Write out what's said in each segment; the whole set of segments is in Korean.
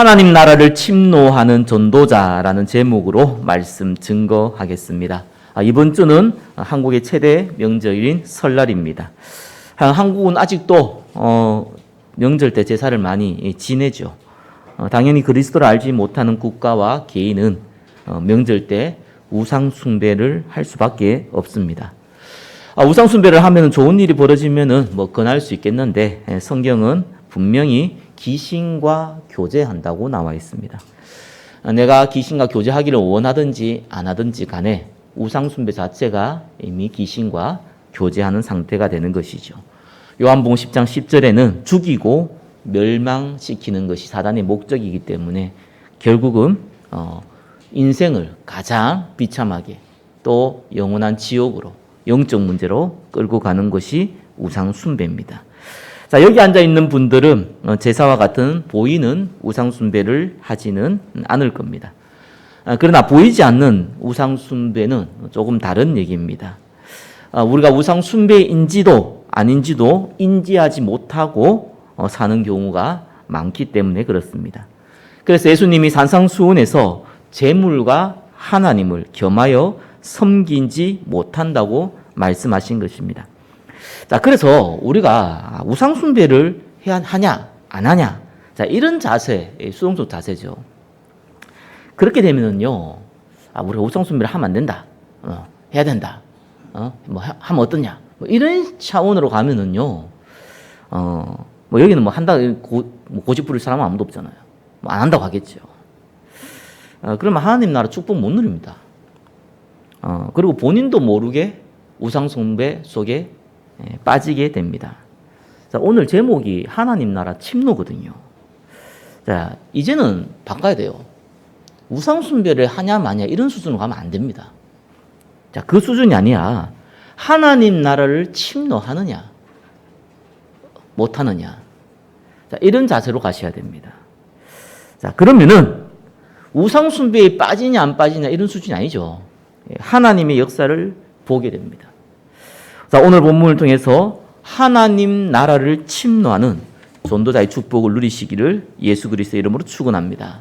하나님 나라를 침노하는 전도자라는 제목으로 말씀 증거하겠습니다. 이번 주는 한국의 최대 명절인 설날입니다. 한국은 아직도 명절 때 제사를 많이 지내죠. 당연히 그리스도를 알지 못하는 국가와 개인은 명절 때 우상 숭배를 할 수밖에 없습니다. 우상 숭배를 하면 좋은 일이 벌어지면은 권할 수 있겠는데 성경은 분명히 귀신과 교제한다고 나와 있습니다. 내가 귀신과 교제하기를 원하든지 안 하든지 간에 우상 숭배 자체가 이미 귀신과 교제하는 상태가 되는 것이죠. 요한복음 10장 10절에는 죽이고 멸망시키는 것이 사단의 목적이기 때문에 결국은 인생을 가장 비참하게 또 영원한 지옥으로 영적 문제로 끌고 가는 것이 우상 숭배입니다. 자, 여기 앉아 있는 분들은 제사와 같은 보이는 우상 숭배를 하지는 않을 겁니다. 그러나 보이지 않는 우상 숭배는 조금 다른 얘기입니다. 우리가 우상 숭배인지도 아닌지도 인지하지 못하고 사는 경우가 많기 때문에 그렇습니다. 그래서 예수님이 산상수훈에서 재물과 하나님을 겸하여 섬기지 못한다고 말씀하신 것입니다. 자, 그래서 우리가 우상 숭배를 하냐 안 하냐, 자, 이런 자세, 수동적 자세죠. 그렇게 되면은요, 우리가 우상 숭배를 하면 안 된다, 해야 된다, 하면 어떠냐, 이런 차원으로 가면은요, 여기는 한다 고집 부릴 사람은 아무도 없잖아요. 안 한다고 하겠죠. 그러면 하나님 나라 축복 못 누립니다. 그리고 본인도 모르게 우상 숭배 속에 빠지게 됩니다. 자, 오늘 제목이 하나님 나라 침노거든요. 자, 이제는 바꿔야 돼요. 우상 숭배를 하냐 마냐 이런 수준으로 가면 안 됩니다. 자, 그 수준이 아니라 하나님 나라를 침노하느냐 못하느냐, 자, 이런 자세로 가셔야 됩니다. 자, 그러면은 우상 숭배에 빠지냐 안 빠지냐 이런 수준이 아니죠. 하나님의 역사를 보게 됩니다. 자, 오늘 본문을 통해서 하나님 나라를 침노하는 전도자의 축복을 누리시기를 예수 그리스도의 이름으로 축원합니다.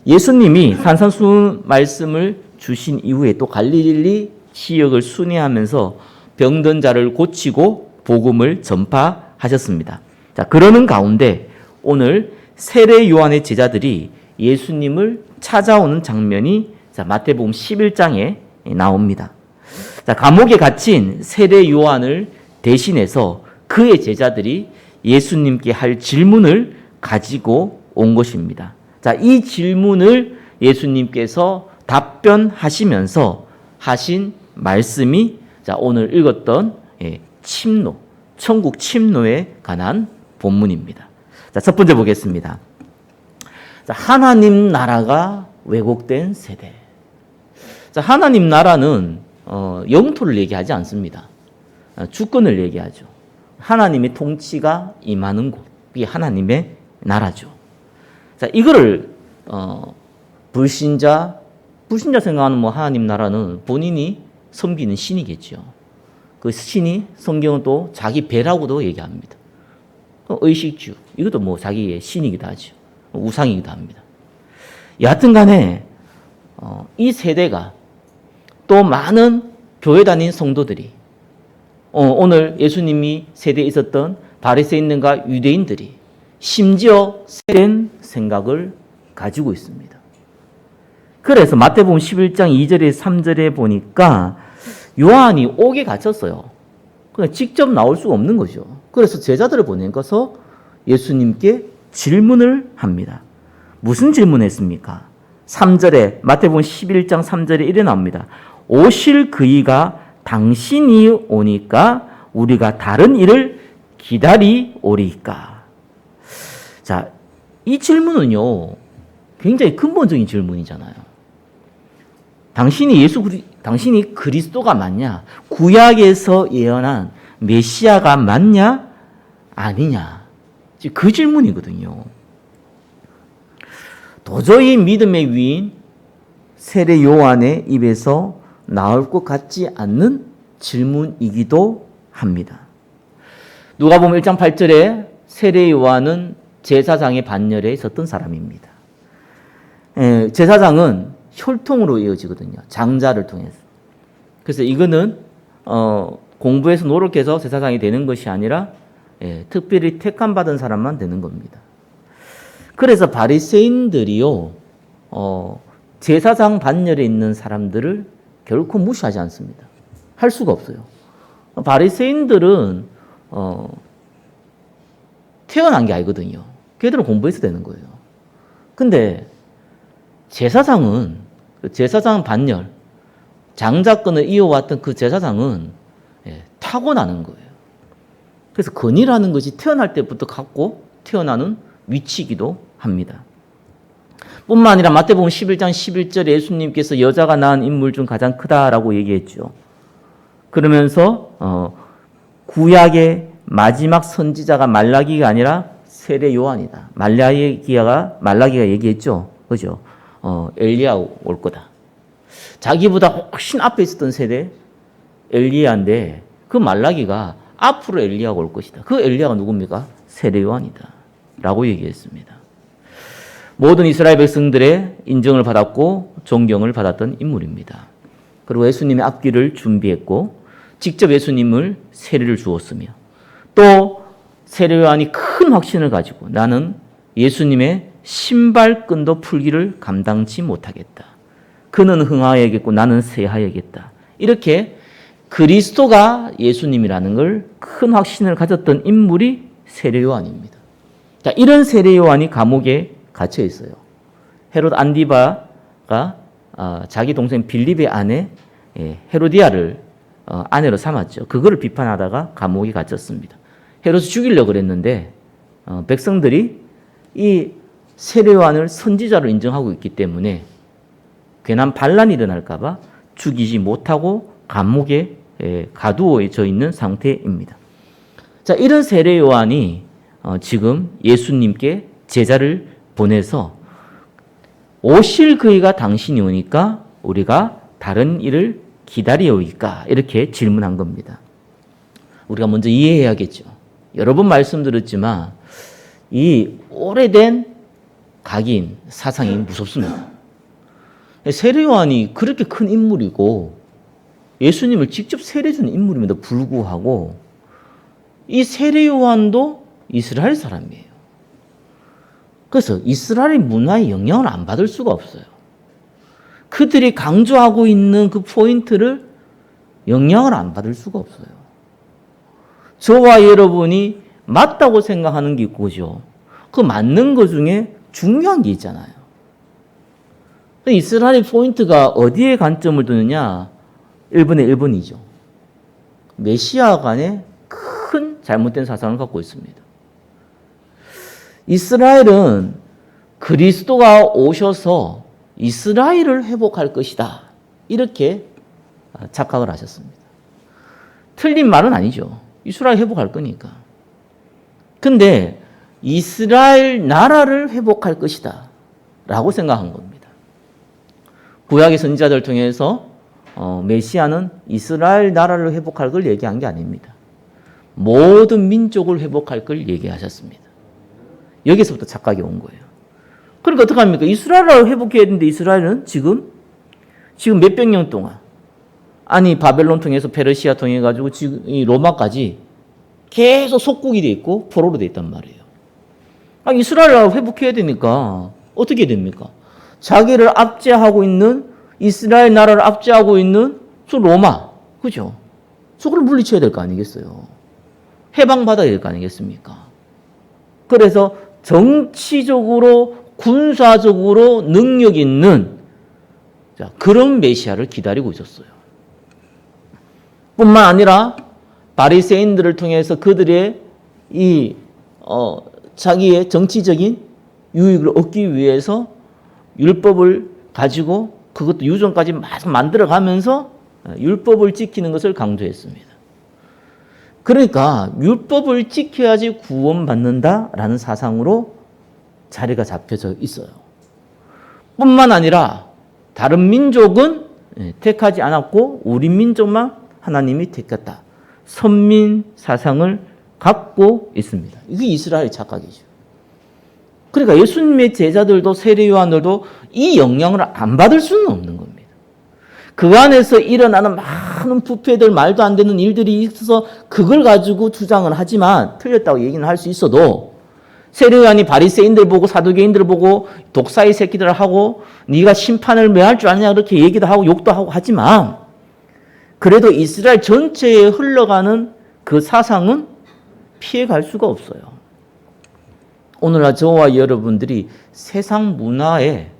예수님이 산상수훈 말씀을 주신 이후에 또 갈릴리 지역을 순회하면서 병든 자를 고치고 복음을 전파하셨습니다. 자, 그러는 가운데 오늘 세례 요한의 제자들이 예수님을 찾아오는 장면이 마태복음 11장에 나옵니다. 자, 감옥에 갇힌 세례 요한을 대신해서 그의 제자들이 예수님께 할 질문을 가지고 온 것입니다. 자, 이 질문을 예수님께서 답변하시면서 하신 말씀이 오늘 읽었던 침노, 천국 침노에 관한 본문입니다. 자, 첫 번째 보겠습니다. 자, 하나님 나라가 왜곡된 세대. 자, 하나님 나라는 영토를 얘기하지 않습니다. 주권을 얘기하죠. 하나님의 통치가 임하는 곳, 이게 하나님의 나라죠. 자, 이거를 불신자 생각하는 하나님 나라는 본인이 섬기는 신이겠죠. 그 신이 성경은 또 자기 배라고도 얘기합니다. 의식주, 이것도 자기의 신이기도 하죠. 우상이기도 합니다. 여하튼 간에 이 세대가 또 많은 교회 다닌 성도들이 오늘 예수님이 세대에 있었던 바리새인들과 유대인들이 심지어 세된 생각을 가지고 있습니다. 그래서 마태복음 11장 2절에 3절에 보니까 요한이 옥에 갇혔어요. 그냥 직접 나올 수가 없는 거죠. 그래서 제자들을 보내서 예수님께 질문을 합니다. 무슨 질문을 했습니까? 3절에 마태복음 11장 3절에 이래 나옵니다. 오실 그이가 당신이 오니까 우리가 다른 일을 기다리오리까. 자, 이 질문은요, 굉장히 근본적인 질문이잖아요. 당신이 그리스도가 맞냐? 구약에서 예언한 메시아가 맞냐? 아니냐? 그 질문이거든요. 도저히 믿음의 위인 세례 요한의 입에서 나올 것 같지 않는 질문이기도 합니다. 누가복음 1장 8절에 세례 요한은 제사장의 반열에 있었던 사람입니다. 제사장은 혈통으로 이어지거든요. 장자를 통해서. 그래서 이거는 공부해서 노력해서 제사장이 되는 것이 아니라 특별히 택함 받은 사람만 되는 겁니다. 그래서 바리새인들이요 제사장 반열에 있는 사람들을 결코 무시하지 않습니다. 할 수가 없어요. 바리새인들은 태어난 게 아니거든요. 걔들은 공부해서 되는 거예요. 근데 제사장은 제사장 반열 장자권을 이어왔던 그 제사장은 타고나는 거예요. 그래서 건의라는 것이 태어날 때부터 갖고 태어나는 위치이기도 합니다. 뿐만 아니라 마태복음 11장 11절에 예수님께서 여자가 낳은 인물 중 가장 크다라고 얘기했죠. 그러면서 구약의 마지막 선지자가 말라기가 아니라 세례 요한이다. 말라기가 얘기했죠. 그죠? 엘리야 올 거다. 자기보다 훨씬 앞에 있었던 세대 엘리야인데 그 말라기가 앞으로 엘리야가 올 것이다. 그 엘리야가 누굽니까? 세례 요한이다. 라고 얘기했습니다. 모든 이스라엘 백성들의 인정을 받았고 존경을 받았던 인물입니다. 그리고 예수님의 앞길을 준비했고 직접 예수님을 세례를 주었으며 또 세례 요한이 큰 확신을 가지고 나는 예수님의 신발끈도 풀기를 감당치 못하겠다. 그는 흥하여야겠고 나는 쇠하여야겠다. 이렇게 그리스도가 예수님이라는 걸 큰 확신을 가졌던 인물이 세례 요한입니다. 자, 이런 세례 요한이 감옥에 갇혀 있어요. 헤롯 안디바가 자기 동생 빌립의 아내 헤로디아를 아내로 삼았죠. 그거를 비판하다가 감옥에 갇혔습니다. 헤롯이 죽이려고 그랬는데 백성들이 이 세례 요한을 선지자로 인정하고 있기 때문에 괜한 반란이 일어날까 봐 죽이지 못하고 감옥에 가두어져 있는 상태입니다. 자, 이런 세례 요한이 지금 예수님께 제자를 보내서 오실 그이가 당신이 오니까 우리가 다른 일을 기다려오이까 이렇게 질문한 겁니다. 우리가 먼저 이해해야겠죠. 여러 번 말씀드렸지만 이 오래된 각인 사상이 무섭습니다. 세례 요한이 그렇게 큰 인물이고 예수님을 직접 세례 주는 인물임에도 불구하고 이 세례 요한도 이스라엘 사람이에요. 그래서 이스라엘 문화의 영향을 안 받을 수가 없어요. 그들이 강조하고 있는 그 포인트를 영향을 안 받을 수가 없어요. 저와 여러분이 맞다고 생각하는 게 있고죠. 그 맞는 것 중에 중요한 게 있잖아요. 이스라엘 포인트가 어디에 관점을 두느냐? 1번에 1번이죠. 메시아 간에 큰 잘못된 사상을 갖고 있습니다. 이스라엘은 그리스도가 오셔서 이스라엘을 회복할 것이다. 이렇게 착각을 하셨습니다. 틀린 말은 아니죠. 이스라엘 회복할 거니까. 근데 이스라엘 나라를 회복할 것이다. 라고 생각한 겁니다. 구약의 선지자들 통해서 메시아는 이스라엘 나라를 회복할 걸 얘기한 게 아닙니다. 모든 민족을 회복할 걸 얘기하셨습니다. 여기서부터 착각이 온 거예요. 그러니까 어떡합니까? 이스라엘을 회복해야 되는데 이스라엘은 지금 몇백 년 동안 아니 바벨론 통해서 페르시아 통해 가지고 지금 이 로마까지 계속 속국이 돼 있고 포로로 돼 있단 말이에요. 이스라엘을 회복해야 되니까 어떻게 됩니까? 자기를 압제하고 있는 이스라엘 나라를 압제하고 있는 저 로마, 그죠? 저걸 물리쳐야 될 거 아니겠어요? 해방받아야 될 거 아니겠습니까? 그래서 정치적으로 군사적으로 능력 있는 그런 메시아를 기다리고 있었어요. 뿐만 아니라 바리새인들을 통해서 그들의 자기의 정치적인 유익을 얻기 위해서 율법을 가지고 그것도 유전까지 막 만들어가면서 율법을 지키는 것을 강조했습니다. 그러니까 율법을 지켜야지 구원받는다라는 사상으로 자리가 잡혀져 있어요. 뿐만 아니라 다른 민족은 택하지 않았고 우리 민족만 하나님이 택했다. 선민 사상을 갖고 있습니다. 이게 이스라엘 착각이죠. 그러니까 예수님의 제자들도 세례 요한들도 이 영향을 안 받을 수는 없는 겁니다. 그 안에서 일어나는 많은 부패들, 말도 안 되는 일들이 있어서 그걸 가지고 주장을 하지만 틀렸다고 얘기는 할 수 있어도 세례요한이 바리새인들 보고 사두개인들 보고 독사의 새끼들을 하고 네가 심판을 매할 줄 아느냐 그렇게 얘기도 하고 욕도 하고 하지만 그래도 이스라엘 전체에 흘러가는 그 사상은 피해갈 수가 없어요. 오늘날 저와 여러분들이 세상 문화에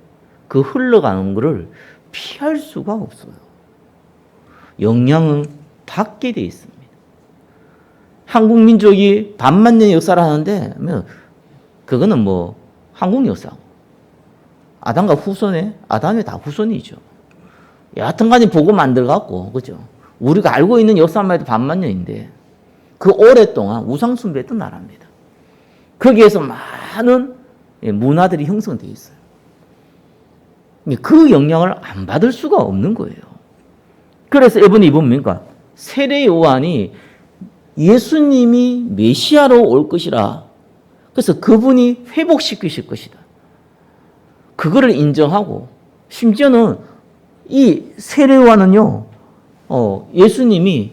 그 흘러가는 것을 피할 수가 없어요. 영향은 받게 돼 있습니다. 한국 민족이 반만 년의 역사를 하는데 그거는 뭐 한국 역사고 아담과 후손의 아담의 다 후손이죠. 여하튼간에 복음 만들어갖고 그죠? 우리가 알고 있는 역사만 해도 반만 년인데 그 오랫동안 우상 숭배했던 나라입니다. 거기에서 많은 문화들이 형성되어 있어요. 그 영향을 안 받을 수가 없는 거예요. 그래서 이번에 뭡니까? 세례 요한이 예수님이 메시아로 올 것이라. 그래서 그분이 회복시키실 것이다. 그거를 인정하고 심지어는 이 세례 요한은요, 예수님이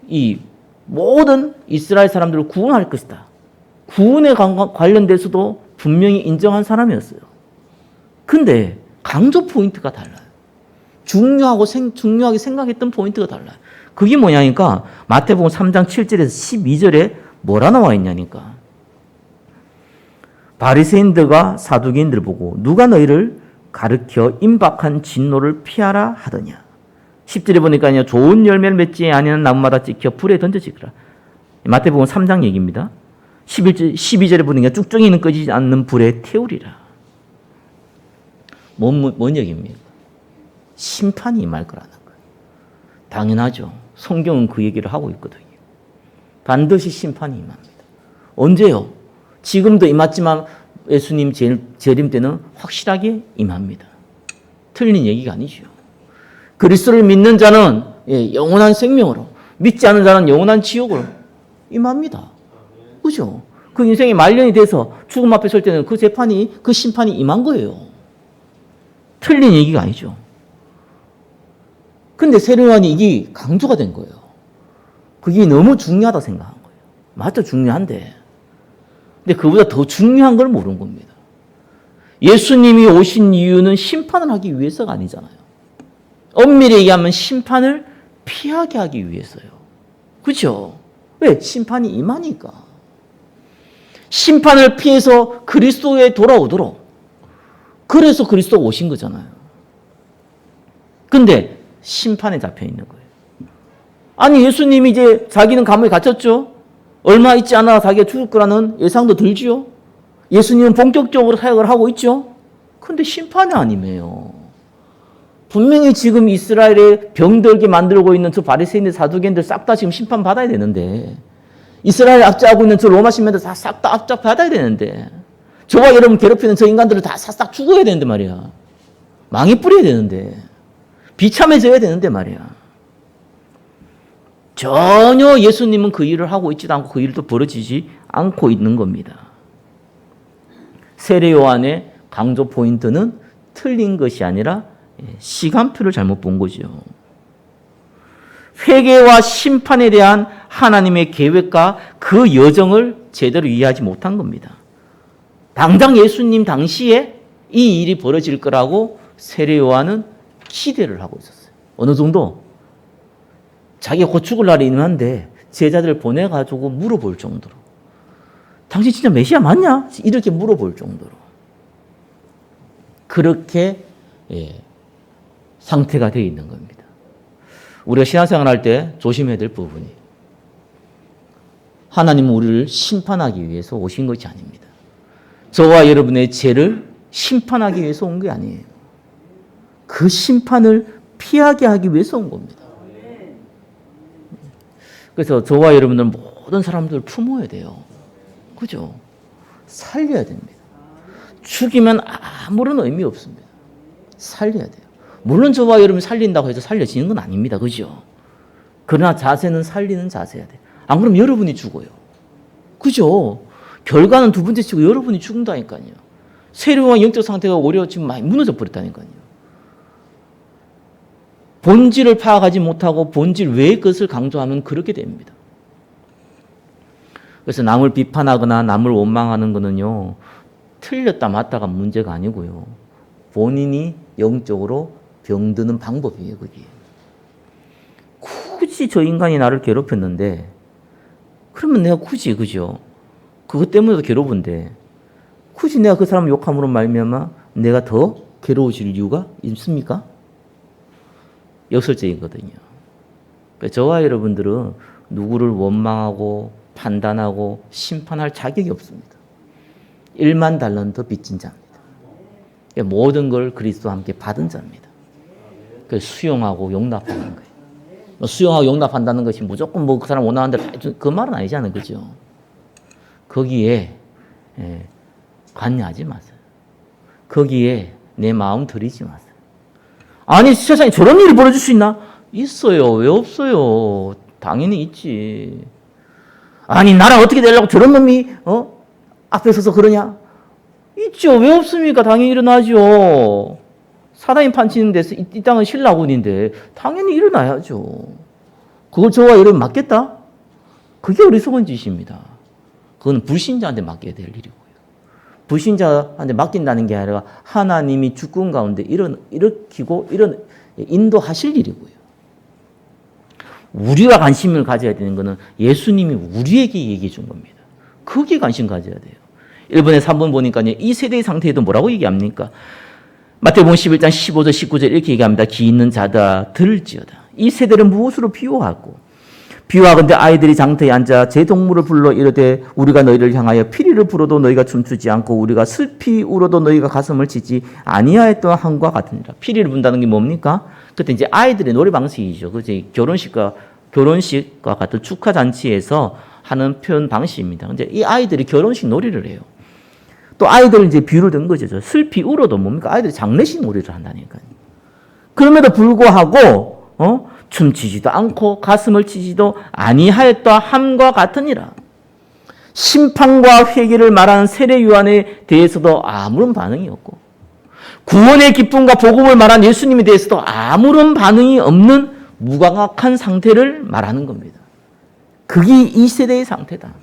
이 모든 이스라엘 사람들을 구원할 것이다. 구원에 관련돼서도 분명히 인정한 사람이었어요. 근데 강조 포인트가 달라요. 중요하게 생각했던 포인트가 달라요. 그게 뭐냐니까 마태복음 3장 7절에서 12절에 뭐라 나와 있냐니까 바리새인들과 사두개인들을 보고 누가 너희를 가르쳐 임박한 진노를 피하라 하더냐. 10절에 보니까요. 좋은 열매를 맺지 아니하는 나무마다 찍혀 불에 던져지더라. 마태복음 3장 얘기입니다. 12절에 보니까 쭉정이는 꺼지지 않는 불에 태우리라. 뭔 얘기입니까? 심판이 임할 거라는 거예요. 당연하죠. 성경은 그 얘기를 하고 있거든요. 반드시 심판이 임합니다. 언제요? 지금도 임했지만 예수님 재림 때는 확실하게 임합니다. 틀린 얘기가 아니죠. 그리스도를 믿는 자는 영원한 생명으로, 믿지 않는 자는 영원한 지옥으로 임합니다. 그죠? 그 인생이 말년이 돼서 죽음 앞에 설 때는 그 심판이 임한 거예요. 틀린 얘기가 아니죠. 근데 세례요한이 이게 강조가 된 거예요. 그게 너무 중요하다 생각한 거예요. 맞죠? 중요한데. 근데 그보다 더 중요한 걸 모르는 겁니다. 예수님이 오신 이유는 심판을 하기 위해서가 아니잖아요. 엄밀히 얘기하면 심판을 피하게 하기 위해서요. 그렇죠? 왜? 심판이 임하니까. 심판을 피해서 그리스도에 돌아오도록. 그래서 그리스도가 오신 거잖아요. 근데 심판에 잡혀 있는 거예요. 아니 예수님이 이제 자기는 감옥에 갇혔죠. 얼마 있지 않아 자기가 죽을 거라는 예상도 들지요. 예수님은 본격적으로 사역을 하고 있죠. 근데 심판이 아니에요. 분명히 지금 이스라엘에 병들게 만들고 있는 저 바리새인들 사두개인들 싹 다 지금 심판 받아야 되는데 이스라엘 압제하고 있는 저 로마 신면들 다 싹 다 압제 받아야 되는데 저와 여러분 괴롭히는 저 인간들을 다 싹 죽어야 되는데 말이야. 망이 뿌려야 되는데 비참해져야 되는데 말이야. 전혀 예수님은 그 일을 하고 있지도 않고 그 일도 벌어지지 않고 있는 겁니다. 세례 요한의 강조 포인트는 틀린 것이 아니라 시간표를 잘못 본 거죠. 회개와 심판에 대한 하나님의 계획과 그 여정을 제대로 이해하지 못한 겁니다. 당장 예수님 당시에 이 일이 벌어질 거라고 세례 요한은 기대를 하고 있었어요. 어느 정도 자기가 곧 죽을 날이 있는데 제자들을 보내가지고 물어볼 정도로 당신 진짜 메시아 맞냐? 이렇게 물어볼 정도로 그렇게 상태가 되어 있는 겁니다. 우리가 신앙생활 할 때 조심해야 될 부분이 하나님은 우리를 심판하기 위해서 오신 것이 아닙니다. 저와 여러분의 죄를 심판하기 위해서 온 게 아니에요. 그 심판을 피하게 하기 위해서 온 겁니다. 그래서 저와 여러분들은 모든 사람들을 품어야 돼요. 그죠? 살려야 됩니다. 죽이면 아무런 의미 없습니다. 살려야 돼요. 물론 저와 여러분이 살린다고 해서 살려지는 건 아닙니다. 그죠? 그러나 자세는 살리는 자세야 돼요. 안 그러면 여러분이 죽어요. 그죠? 결과는 두 번째 치고 여러분이 죽는다니까요. 세례요한의 영적 상태가 오히려 지금 많이 무너져 버렸다니까요. 본질을 파악하지 못하고 본질 외의 것을 강조하면 그렇게 됩니다. 그래서 남을 비판하거나 남을 원망하는 거는요, 틀렸다 맞다가 문제가 아니고요, 본인이 영적으로 병드는 방법이에요, 그게. 굳이 저 인간이 나를 괴롭혔는데, 그러면 내가 굳이, 그죠? 그것 때문에도 괴로운데, 굳이 내가 그 사람 욕함으로 말미암아 내가 더 괴로워질 이유가 있습니까? 역설적이거든요. 저와 여러분들은 누구를 원망하고 판단하고 심판할 자격이 없습니다. 1만 달란트 빚진 자입니다. 모든 걸 그리스도와 함께 받은 자입니다. 수용하고 용납하는 거예요. 수용하고 용납한다는 것이 무조건 그 사람 원하는 대로 해준 그 말은 아니잖아요. 그죠? 거기에 관여하지 마세요. 거기에 내 마음 들이지 마세요. 아니, 세상에 저런 일이 벌어질 수 있나? 있어요. 왜 없어요? 당연히 있지. 아니, 나라 어떻게 되려고 저런 놈이 앞에 서서 그러냐? 있죠. 왜 없습니까? 당연히 일어나죠. 사단이 판치는 데서 이 땅은 신라군인데 당연히 일어나야죠. 그걸 저와 여러분 맡겠다? 그게 어리석은 짓입니다. 그건 불신자한테 맡겨야 될 일이고요. 불신자한테 맡긴다는 게 아니라 하나님이 주권 가운데 일으키고 인도하실 일이고요. 우리가 관심을 가져야 되는 것은 예수님이 우리에게 얘기해 준 겁니다. 거기에 관심 가져야 돼요. 1번에 3번 보니까요, 이 세대의 상태에도 뭐라고 얘기합니까? 마태복음 11장 15절 19절 이렇게 얘기합니다. 기 있는 자다 들을지어다. 이 세대를 무엇으로 비유하고 비유하건대 아이들이 장터에 앉아 제 동물을 불러 이르되 우리가 너희를 향하여 피리를 불어도 너희가 춤추지 않고 우리가 슬피 울어도 너희가 가슴을 치지 아니하였던 한과 같으니라. 피리를 분다는 게 뭡니까? 그때 이제 아이들의 노래 방식이죠. 그지? 결혼식과 같은 축하 잔치에서 하는 표현 방식입니다. 근데 이 아이들이 결혼식 놀이를 해요. 또 아이들 이제 비유를 든 거죠. 슬피 울어도 뭡니까? 아이들이 장례식 놀이를 한다니까요. 그럼에도 불구하고 춤추지도 않고 가슴을 치지도 아니하였다 함과 같으니라. 심판과 회개를 말하는 세례 요한에 대해서도 아무런 반응이 없고 구원의 기쁨과 복음을 말한 예수님에 대해서도 아무런 반응이 없는 무감각한 상태를 말하는 겁니다. 그게 이 세대의 상태다.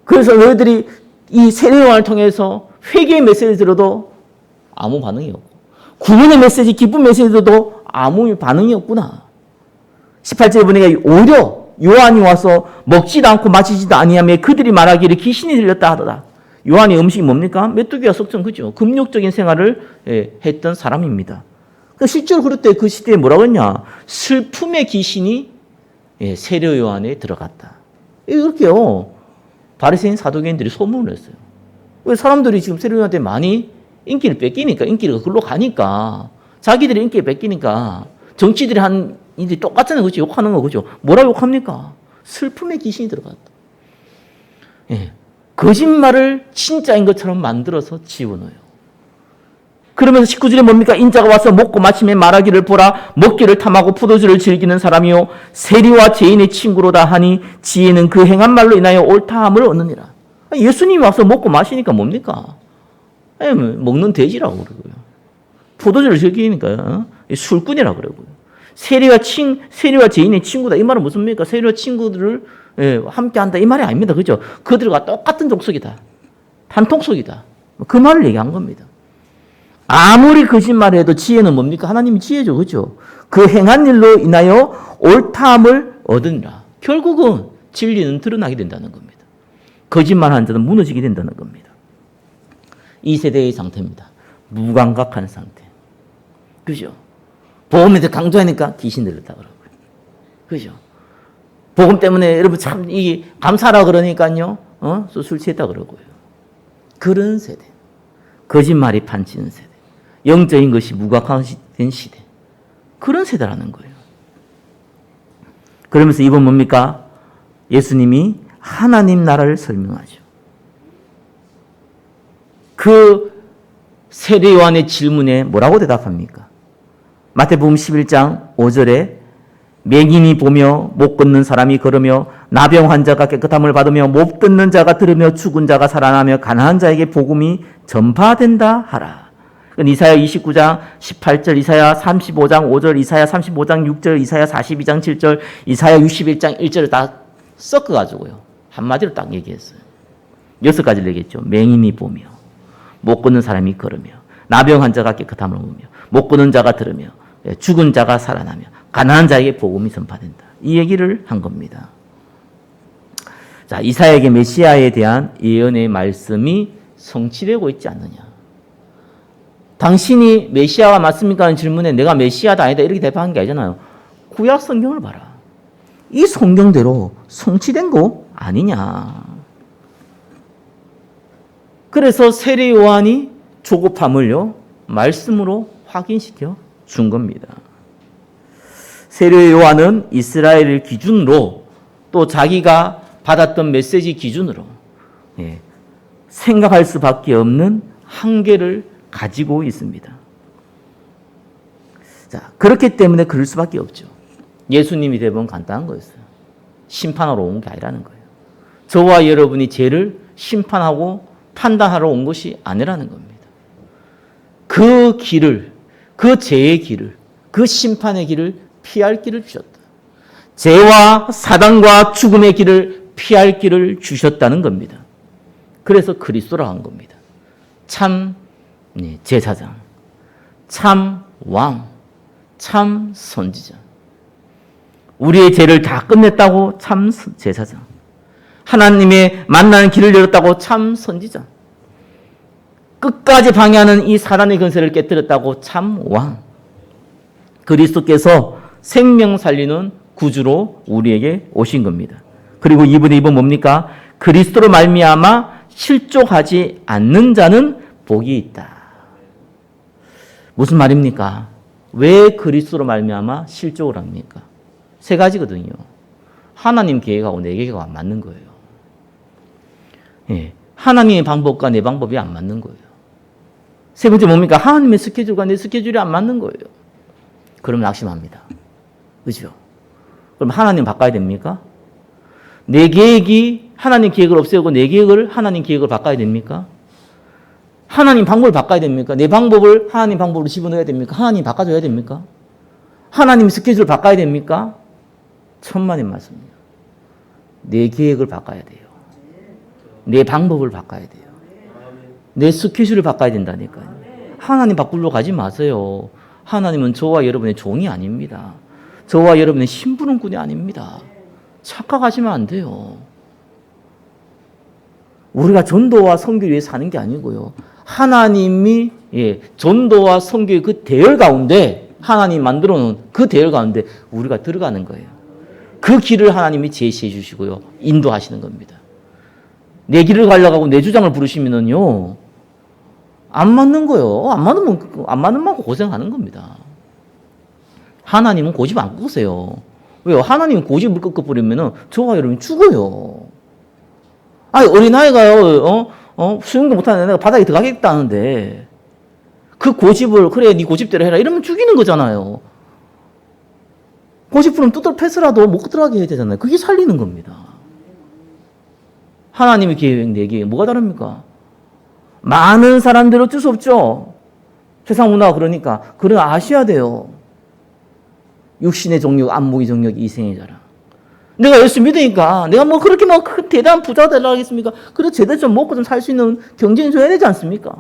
그래서 너희들이 이 세례 요한을 통해서 회개의 메시지를 들어도 아무 반응이 없고 구원의 메시지, 기쁨 메시지도 아무 반응이 없구나. 18절에 보니까 오히려 요한이 와서 먹지도 않고 마시지도 아니하며 그들이 말하기를 귀신이 들렸다 하더라. 요한의 음식이 뭡니까? 메뚜기와 석청, 그죠? 금욕적인 생활을 했던 사람입니다. 실제로 그럴 때 그 시대에 뭐라고 했냐? 슬픔의 귀신이 세례 요한에 들어갔다. 이렇게요. 바리새인 사두개인들이 소문을 했어요. 왜 사람들이 지금 세례 요한한테 많이 인기를 뺏기니까, 인기가 글로 가니까, 자기들이 인기를 뺏기니까, 정치들이 한 일이 똑같잖아요. 그죠? 욕하는 거, 그죠? 뭐라 욕합니까? 슬픔의 귀신이 들어갔다. 거짓말을 진짜인 것처럼 만들어서 집어넣어요. 그러면서 19절에 뭡니까? 인자가 와서 먹고 마시며 말하기를 보라. 먹기를 탐하고 포도주를 즐기는 사람이요 세리와 죄인의 친구로다 하니 지혜는 그 행한 말로 인하여 옳다함을 얻느니라. 예수님이 와서 먹고 마시니까 뭡니까? 먹는 돼지라고 그러고요. 포도주를 즐기니까 술꾼이라고 그러고요. 세리와 죄인의 친구다. 이 말은 무슨 말입니까? 세리와 친구들을 함께한다. 이 말이 아닙니다. 그죠? 그들과 똑같은 족속이다. 한통속이다. 그 말을 얘기한 겁니다. 아무리 거짓말을 해도 지혜는 뭡니까? 하나님이 지혜죠. 그죠? 그 행한 일로 인하여 옳다함을 얻으니라. 결국은 진리는 드러나게 된다는 겁니다. 거짓말하는 자는 무너지게 된다는 겁니다. 이 세대의 상태입니다. 무감각한 상태. 그죠? 복음에 대해 강조하니까 귀신 들렸다 그러고요. 그죠? 복음 때문에 여러분 참 이 감사하라 그러니까요. 술 취했다 그러고요. 그런 세대. 거짓말이 판치는 세대. 영적인 것이 무감각된 시대. 그런 세대라는 거예요. 그러면서 이번 뭡니까? 예수님이 하나님 나라를 설명하죠. 그 세례 요한의 질문에 뭐라고 대답합니까? 마태복음 11장 5절에 맹인이 보며 못 걷는 사람이 걸으며 나병 환자가 깨끗함을 받으며 못 듣는 자가 들으며 죽은 자가 살아나며 가난한 자에게 복음이 전파된다 하라. 이사야 29장 18절, 이사야 35장 5절, 이사야 35장 6절, 이사야 42장 7절, 이사야 61장 1절을 다 섞어가지고요. 한마디로 딱 얘기했어요. 6가지를 얘기했죠. 맹인이 보며, 못 걷는 사람이 걸으며, 나병 환자가 깨끗함을 보며, 못 걷는 자가 들으며, 죽은 자가 살아나며, 가난한 자에게 복음이 전파된다. 이 얘기를 한 겁니다. 자, 이사야에게 메시아에 대한 예언의 말씀이 성취되고 있지 않느냐. 당신이 메시아가 맞습니까? 하는 질문에 내가 메시아다 아니다 이렇게 대답하는 게 아니잖아요. 구약 성경을 봐라. 이 성경대로 성취된 거 아니냐. 그래서 세례 요한이 조급함을요 말씀으로 확인시켜 준 겁니다. 세례 요한은 이스라엘을 기준으로 또 자기가 받았던 메시지 기준으로 생각할 수밖에 없는 한계를 가지고 있습니다. 자, 그렇기 때문에 그럴 수밖에 없죠. 예수님이 대부분 간단한 거였어요. 심판하러 온 게 아니라는 거예요. 저와 여러분이 죄를 심판하고 판단하러 온 것이 아니라는 겁니다. 그 길을, 그 죄의 길을, 그 심판의 길을 피할 길을 주셨다. 죄와 사단과 죽음의 길을 피할 길을 주셨다는 겁니다. 그래서 그리스도라고 한 겁니다. 참 제사장, 참 왕, 참 선지자. 우리의 죄를 다 끝냈다고 참 제사장. 하나님의 만나는 길을 열었다고 참 선지자. 끝까지 방해하는 이 사단의 근세를 깨뜨렸다고 참 왕. 그리스도께서 생명 살리는 구주로 우리에게 오신 겁니다. 그리고 이분의 입은 뭡니까? 그리스도로 말미암아 실족하지 않는 자는 복이 있다. 무슨 말입니까? 왜 그리스도로 말미암아 실족을 합니까? 3가지거든요. 하나님 계획하고 내 계획하고 안 맞는 거예요. 하나님의 방법과 내 방법이 안 맞는 거예요. 3번째 뭡니까? 하나님의 스케줄과 내 스케줄이 안 맞는 거예요. 그러면 낙심합니다. 그죠? 그럼 하나님 바꿔야 됩니까? 내 계획이 하나님 계획을 없애고 내 계획을 하나님 계획을 바꿔야 됩니까? 하나님 방법을 바꿔야 됩니까? 내 방법을 하나님 방법으로 집어넣어야 됩니까? 하나님 바꿔줘야 됩니까? 하나님 스케줄을 바꿔야 됩니까? 천만의 말씀입니다. 내 계획을 바꿔야 돼요. 내 방법을 바꿔야 돼요. 내 스케줄을 바꿔야 된다니까요. 하나님 바꾸려고 가지 마세요. 하나님은 저와 여러분의 종이 아닙니다. 저와 여러분의 심부름꾼이 아닙니다. 착각하시면 안 돼요. 우리가 전도와 선교 위해 사는 게 아니고요. 하나님이 전도와 선교의 그 대열 가운데 하나님 만들어 놓은 그 대열 가운데 우리가 들어가는 거예요. 그 길을 하나님이 제시해 주시고요. 인도하시는 겁니다. 내 길을 가려고 하고 내 주장을 부르시면은요. 안 맞는 거예요. 안 맞는 만큼 고생하는 겁니다. 하나님은 고집 안 끄세요. 왜요? 하나님 고집을 꺾어버리면은 저와 여러분이 죽어요. 아니, 어린아이가요, 수영도 못하는 애가 바닥에 들어가겠다는데, 그 고집을, 그래, 네 고집대로 해라. 이러면 죽이는 거잖아요. 고집부름 뚜들 패스라도 못 들어가게 해야 되잖아요. 그게 살리는 겁니다. 하나님의 계획, 내 계획, 뭐가 다릅니까? 많은 사람들 어쩔 수 없죠. 세상 문화가 그러니까. 그걸 아셔야 돼요. 육신의 정욕, 안목의 정욕, 이생의 자랑. 내가 예수 믿으니까 내가 뭐 그렇게 뭐 대단한 부자가 되려고 하겠습니까? 그래도 제대로 좀 먹고 좀 살 수 있는 경쟁이 줘야 되지 않습니까?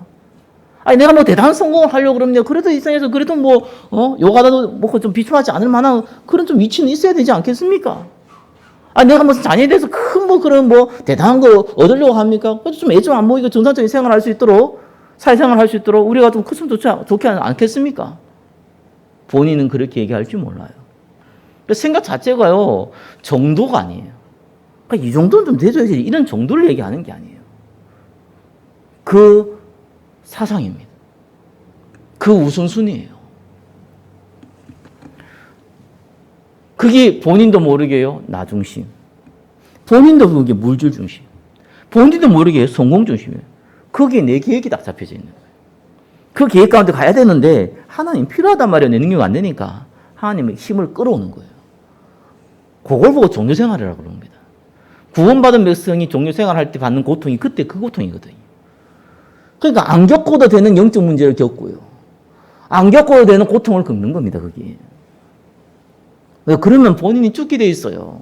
아니 내가 뭐 대단한 성공을 하려고 그러면 그래도 이 세상에서 그래도 뭐 요가다도 먹고 좀 비추하지 않을 만한 그런 좀 위치는 있어야 되지 않겠습니까? 아니 내가 무슨 자녀에 대해서 큰 뭐 그런 뭐 대단한 거 얻으려고 합니까? 그래도 좀 애 좀 안 먹이고 정상적인 생활을 할 수 있도록 사회생활을 할 수 있도록 우리가 좀 컸으면 좋지 않겠습니까? 본인은 그렇게 얘기할 줄 몰라요. 생각 자체가요, 정도가 아니에요. 그러니까 이 정도는 좀 돼줘야지. 이런 정도를 얘기하는 게 아니에요. 그 사상입니다. 그 우선순위예요. 그게 본인도 모르게요, 나 중심. 본인도 모르게 물질 중심. 본인도 모르게 성공 중심이에요. 거기에 내 계획이 딱 잡혀져 있는 거예요. 그 계획 가운데 가야 되는데 하나님 필요하단 말이에요. 내 능력이 안 되니까 하나님의 힘을 끌어오는 거예요. 그걸 보고 종교생활이라고 그럽니다. 구원받은 백성이 종교 생활할 때 받는 고통이 그때 그 고통이거든요. 그러니까 안 겪어도 되는 영적 문제를 겪고요. 안 겪어도 되는 고통을 겪는 겁니다, 그게. 그러면 본인이 죽게 돼 있어요.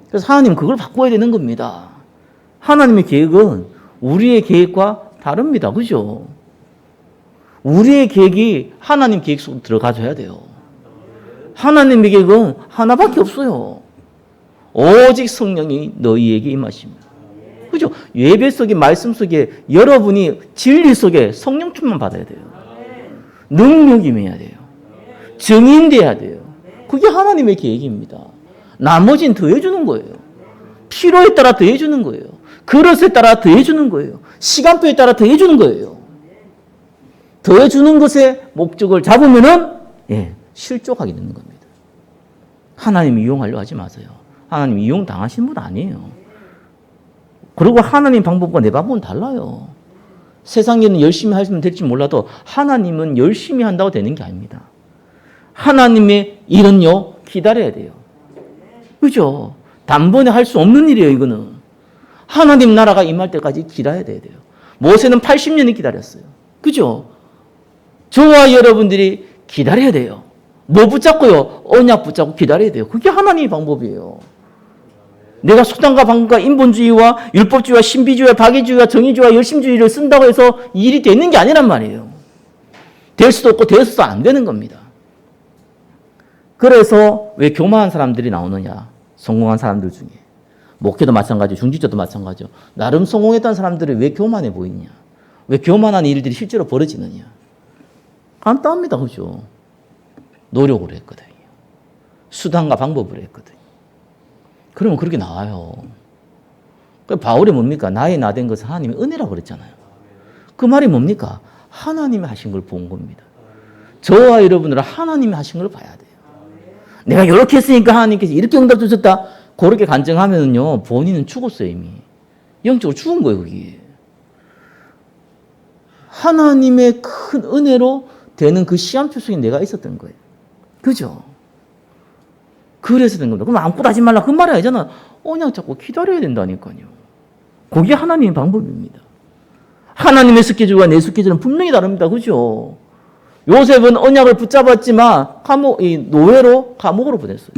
그래서 하나님 그걸 바꿔야 되는 겁니다. 하나님의 계획은 우리의 계획과 다릅니다. 그죠? 우리의 계획이 하나님 계획 속으로 들어가줘야 돼요. 하나님의 계획은 하나밖에 없어요. 오직 성령이 너희에게 임하십니다. 그죠? 예배 속에, 말씀 속에, 여러분이 진리 속에 성령 충만 받아야 돼요. 능력이 임해야 돼요. 증인돼야 돼요. 그게 하나님의 계획입니다. 나머지는 더해주는 거예요. 필요에 따라 더해주는 거예요. 그릇에 따라 더해주는 거예요. 시간표에 따라 더해주는 거예요. 더해주는 것의 목적을 잡으면은, 실족하게 되는 겁니다. 하나님 이용하려 하지 마세요. 하나님 이용 당하신 분 아니에요. 그리고 하나님 방법과 내 방법은 달라요. 세상에는 열심히 하시면 될지 몰라도 하나님은 열심히 한다고 되는 게 아닙니다. 하나님의 일은요, 기다려야 돼요. 그죠? 단번에 할 수 없는 일이에요, 이거는. 하나님 나라가 임할 때까지 기다려야 돼요. 모세는 80년을 기다렸어요. 그죠? 저와 여러분들이 기다려야 돼요. 뭐 붙잡고요? 언약 붙잡고 기다려야 돼요. 그게 하나님의 방법이에요. 내가 수단과 방법과 인본주의와 율법주의와 신비주의와 박애주의와 정의주의와 열심주의를 쓴다고 해서 일이 되는 게 아니란 말이에요. 될 수도 없고 되어서도 안 되는 겁니다. 그래서 왜 교만한 사람들이 나오느냐? 성공한 사람들 중에. 목회도 마찬가지고 중직자도 마찬가지고. 나름 성공했던 사람들이 왜 교만해 보이냐? 왜 교만한 일들이 실제로 벌어지느냐? 간단합니다. 그죠? 노력을 했거든요. 수단과 방법을 했거든요. 그러면 그렇게 나와요. 바울이 뭡니까? 나의 나된 것은 하나님의 은혜라고 그랬잖아요. 그 말이 뭡니까? 하나님이 하신 걸 본 겁니다. 저와 여러분들은 하나님이 하신 걸 봐야 돼요. 내가 이렇게 했으니까 하나님께서 이렇게 응답 주셨다. 그렇게 간증하면요, 본인은 죽었어요, 이미. 영적으로 죽은 거예요, 그게. 하나님의 큰 은혜로 되는 그 시한표 속에 내가 있었던 거예요. 그죠? 그래서 된 겁니다. 그럼 아무것도 하지 말라. 그 말이 아니잖아. 그냥 자꾸 기다려야 된다니까요. 그게 하나님의 방법입니다. 하나님의 스케줄과 내 스케줄은 분명히 다릅니다. 그죠? 요셉은 언약을 붙잡았지만 노예로 감옥으로 보냈어요.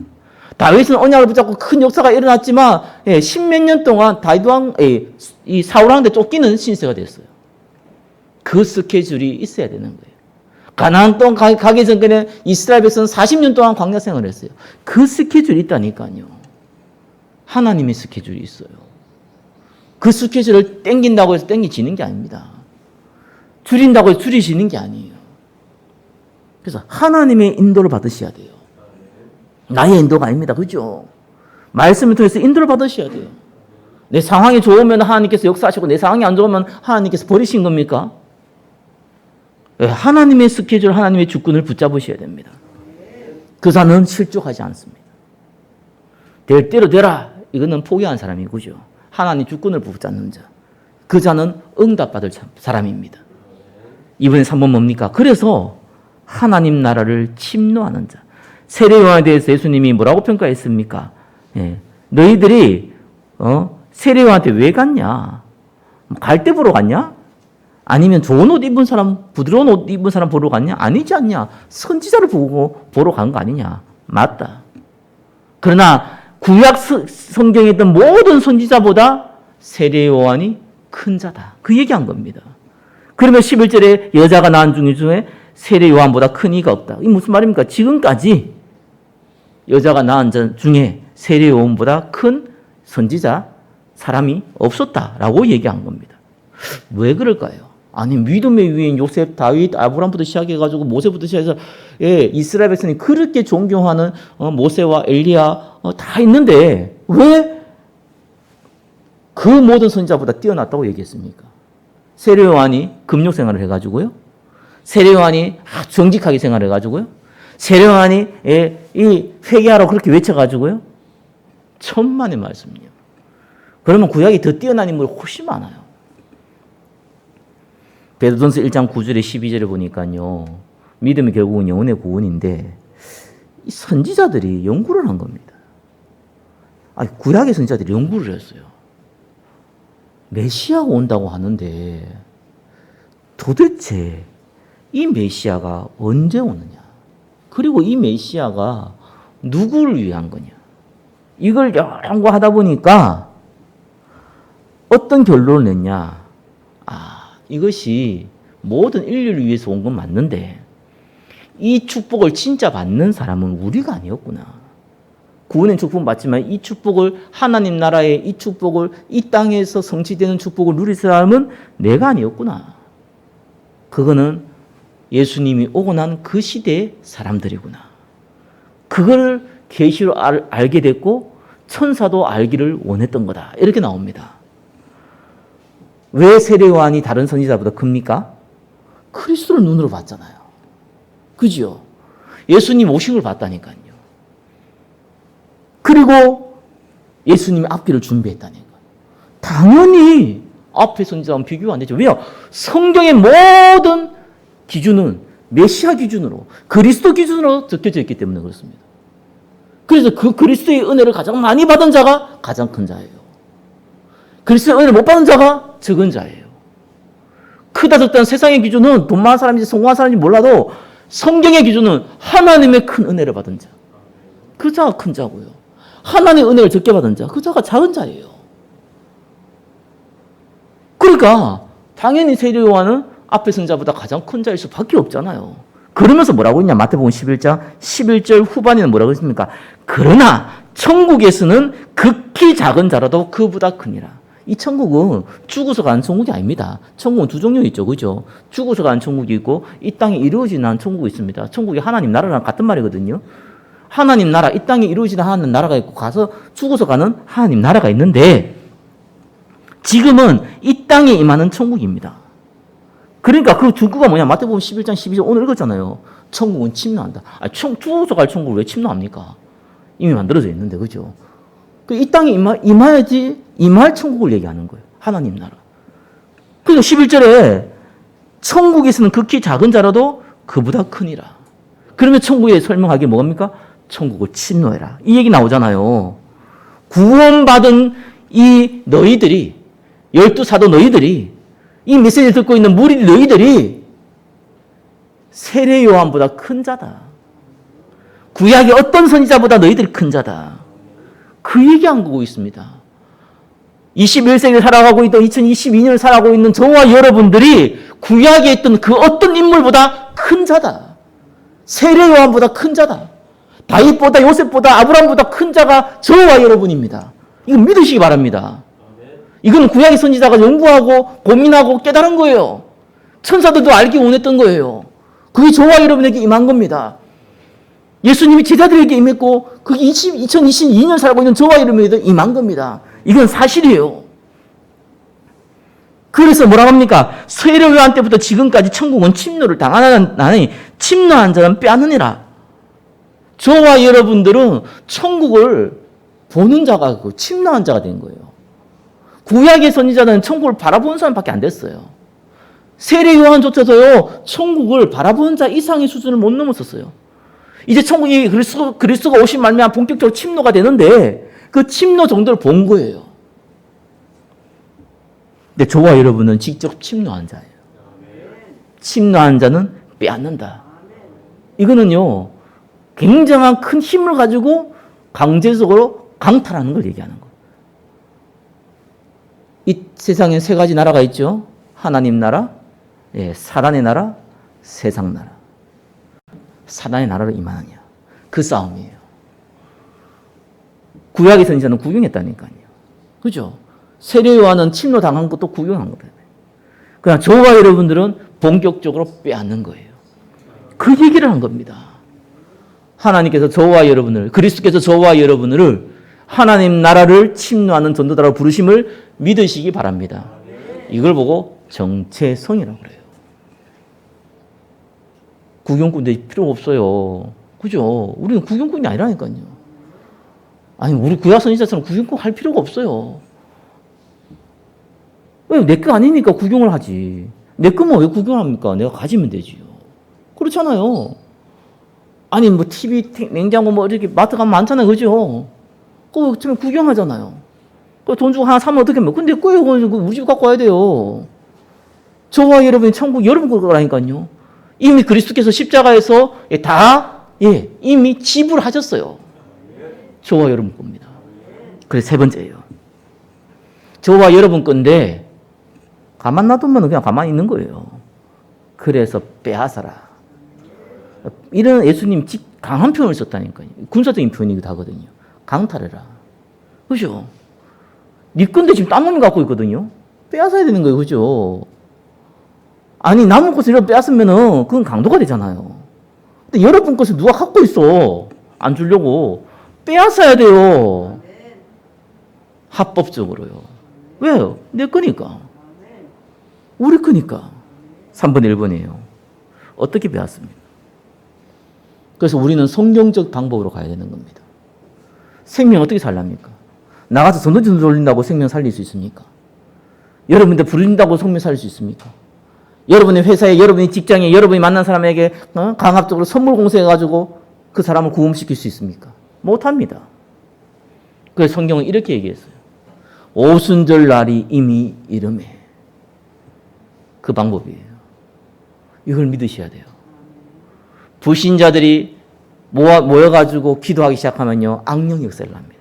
다윗은 언약을 붙잡고 큰 역사가 일어났지만 10몇 년 동안 이 사울왕한테 쫓기는 신세가 됐어요. 그 스케줄이 있어야 되는 거예요. 가나안 땅 가기 전에 이스라엘 백성은 40년 동안 광야 생활을 했어요. 그 스케줄이 있다니까요. 하나님의 스케줄이 있어요. 그 스케줄을 땡긴다고 해서 땡기지는 게 아닙니다. 줄인다고 해서 줄이시는 게 아니에요. 그래서 하나님의 인도를 받으셔야 돼요. 나의 인도가 아닙니다. 그죠? 말씀을 통해서 인도를 받으셔야 돼요. 내 상황이 좋으면 하나님께서 역사하시고 내 상황이 안 좋으면 하나님께서 버리신 겁니까? 하나님의 스케줄, 하나님의 주권을 붙잡으셔야 됩니다. 그 자는 실족하지 않습니다. 될 대로 되라. 이거는 포기한 사람이 그죠? 하나님 주권을 붙잡는 자. 그 자는 응답받을 사람입니다. 이번에 3번 뭡니까? 그래서 하나님 나라를 침노하는 자. 세례요한에 대해서 예수님이 뭐라고 평가했습니까? 너희들이 세례요한한테 왜 갔냐? 갈대 보러 갔냐? 아니면 좋은 옷 입은 사람, 부드러운 옷 입은 사람 보러 갔냐? 아니지 않냐? 선지자를 보러 간 거 아니냐? 맞다. 그러나 구약 성경에 있던 모든 선지자보다 세례요한이 큰 자다. 그 얘기한 겁니다. 그러면 11절에 여자가 낳은 중에 세례요한보다 큰 이가 없다. 이게 무슨 말입니까? 지금까지 여자가 낳은 자 중에 세례요한보다 큰 선지자, 사람이 없었다라고 얘기한 겁니다. 왜 그럴까요? 아니 믿음의 위인 요셉, 다윗, 아브람부터 시작해가지고 모세부터 시작해서 이스라엘 백성이 그렇게 존경하는 모세와 엘리야 다 있는데 왜 그 모든 선지자보다 뛰어났다고 얘기했습니까? 세례요한이 금욕 생활을 해가지고요. 세례요한이 정직하게 생활해가지고요. 세례요한이 이 회개하라고 그렇게 외쳐가지고요. 천만의 말씀이요. 그러면 구약이 더 뛰어난 인물이 훨씬 많아요. 베드로전서 1장 9절에 12절에 보니까요. 믿음이 결국은 영혼의 구원인데 이 선지자들이 연구를 한 겁니다. 아니, 구약의 선지자들이 연구를 했어요. 메시아가 온다고 하는데 도대체 이 메시아가 언제 오느냐? 그리고 이 메시아가 누구를 위한 거냐? 이걸 연구하다 보니까 어떤 결론을 냈냐? 이것이 모든 인류를 위해서 온 건 맞는데 이 축복을 진짜 받는 사람은 우리가 아니었구나. 구원의 축복은 받지만 이 축복을, 하나님 나라의 이 축복을, 이 땅에서 성취되는 축복을 누릴 사람은 내가 아니었구나. 그거는 예수님이 오고 난 그 시대의 사람들이구나. 그걸 계시로 알게 됐고 천사도 알기를 원했던 거다. 이렇게 나옵니다. 왜 세례 요한이 다른 선지자보다 큽니까? 그리스도를 눈으로 봤잖아요. 그죠? 예수님 오신 걸 봤다니까요. 그리고 예수님이 앞길을 준비했다니까. 당연히 앞에 선지자와는 비교가 안 되죠. 왜요? 성경의 모든 기준은 메시아 기준으로, 그리스도 기준으로 적혀져 있기 때문에 그렇습니다. 그래서 그 그리스도의 은혜를 가장 많이 받은 자가 가장 큰 자예요. 그리스도의 은혜를 못 받은 자가 적은 자예요. 크다 적다는 세상의 기준은 돈 많은 사람인지 성공한 사람인지 몰라도 성경의 기준은 하나님의 큰 은혜를 받은 자. 그 자가 큰 자고요. 하나님의 은혜를 적게 받은 자. 그 자가 작은 자예요. 그러니까 당연히 세례 요한은 앞에 선자보다 가장 큰 자일 수밖에 없잖아요. 그러면서 뭐라고 했냐? 마태복음 11장 11절 후반에는 뭐라고 했습니까? 그러나 천국에서는 극히 작은 자라도 그보다 크니라. 이 천국은 죽어서 가는 천국이 아닙니다. 천국은 두 종류 있죠. 그죠? 죽어서 가는 천국이 있고 이 땅에 이루어지는 한 천국이 있습니다. 천국이 하나님 나라랑 같은 말이거든요. 하나님 나라, 이 땅에 이루어지는 하나님 나라가 있고 가서 죽어서 가는 하나님 나라가 있는데 지금은 이 땅에 임하는 천국입니다. 그러니까 그 증거가 뭐냐? 마태복음 11장 12절 오늘 읽었잖아요. 천국은 침노한다. 죽어서 갈 천국을 왜 침노합니까? 이미 만들어져 있는데, 그죠? 이 땅에 임해야지, 임할 천국을 얘기하는 거예요. 하나님 나라. 그리고 11절에 천국에서는 극히 작은 자라도 그보다 크니라. 그러면 천국에 설명하기 뭐합니까? 천국을 침노해라. 이 얘기 나오잖아요. 구원받은 이 너희들이, 12사도 너희들이, 이 메시지를 듣고 있는 무리 너희들이 세례 요한보다 큰 자다. 구약의 어떤 선지자보다 너희들이 큰 자다. 그 얘기한 거고 있습니다. 21세기를 살아가고 있던 2022년을 살아가고 있는 저와 여러분들이 구약에 있던 그 어떤 인물보다 큰 자다. 세례 요한보다 큰 자다. 다윗보다 요셉보다 아브라함보다 큰 자가 저와 여러분입니다. 이거 믿으시기 바랍니다. 이건 구약의 선지자가 연구하고 고민하고 깨달은 거예요. 천사들도 알기 원했던 거예요. 그게 저와 여러분에게 임한 겁니다. 예수님이 제자들에게 임했고 그게 2022년 살고 있는 저와 여러분에게 임한 겁니다. 이건 사실이에요. 그래서 뭐라고 합니까? 세례 요한 때부터 지금까지 천국은 침노를 당하나니 침노한 자는 빼앗느니라. 저와 여러분들은 천국을 보는 자가 침노한 자가 된 거예요. 구약의 선지자는 천국을 바라보는 사람밖에 안 됐어요. 세례 요한조차도요, 천국을 바라보는 자 이상의 수준을 못 넘었었어요. 이제 천국이 그리스도가 오신 말미암아 본격적으로 침노가 되는데 그 침노 정도를 본 거예요. 근데 저와 여러분은 직접 침노한 자예요. 침노한 자는 빼앗는다. 이거는요, 굉장한 큰 힘을 가지고 강제적으로 강탈하는 걸 얘기하는 거예요. 이 세상에 세 가지 나라가 있죠. 하나님 나라, 사단의 나라, 세상 나라. 사단의 나라로 임하느냐. 그 싸움이에요. 구약의 선지자는 구경했다니까요. 그죠? 세례 요한은 침노 당한 것도 구경한 거예요. 그러나 저와 여러분들은 본격적으로 빼앗는 거예요. 그 얘기를 한 겁니다. 하나님께서 저와 여러분을, 그리스도께서 저와 여러분을 하나님 나라를 침노하는 전도자로 부르심을 믿으시기 바랍니다. 이걸 보고 정체성이라고 그래요. 구경꾼 될 필요가 없어요. 그죠? 우리는 구경꾼이 아니라니까요. 아니, 우리 구약 선지자처럼 구경꾼 할 필요가 없어요. 왜? 내 거 아니니까 구경을 하지. 내 거면 왜 구경합니까? 내가 가지면 되지요. 그렇잖아요. 아니, 뭐, TV, 냉장고, 뭐, 이렇게 마트 가면 많잖아요. 그죠? 그거 처음에 구경하잖아요. 그 돈 주고 하나 사면 어떻게 해요? 근데 그거 우리 집 갖고 와야 돼요. 저와 여러분이 천국 여러분 거라니까요. 이미 그리스도께서 십자가에서 이미 지불하셨어요. 저와 여러분 겁니다. 그래서 세 번째예요. 저와 여러분 건데 가만 놔두면 그냥 가만히 있는 거예요. 그래서 빼앗아라. 이런 예수님 강한 표현을 썼다니까요. 군사적인 표현이기도 하거든요. 강탈해라. 그죠? 네 건데 지금 딴 놈이 갖고 있거든요. 빼앗아야 되는 거예요. 그죠? 아니, 남은 것을 이렇게 빼앗으면은 그건 강도가 되잖아요. 근데 여러분 것을 누가 갖고 있어. 안 주려고. 빼앗아야 돼요. 합법적으로요. 왜요? 내 거니까. 우리 거니까. 3번, 1번이에요. 어떻게 빼앗습니까? 그래서 우리는 성경적 방법으로 가야 되는 겁니다. 생명 어떻게 살랍니까? 나가서 전도전 돌린다고 생명 살릴 수 있습니까? 여러분들 부른다고 생명 살릴 수 있습니까? 여러분의 회사에, 여러분의 직장에, 여러분이 만난 사람에게 강압적으로 선물 공세해가지고 그 사람을 구원시킬 수 있습니까? 못합니다. 그래서 성경은 이렇게 얘기했어요. 오순절 날이 이미 이름에. 그 방법이에요. 이걸 믿으셔야 돼요. 불신자들이 모여가지고 기도하기 시작하면요, 악령 역사를 합니다.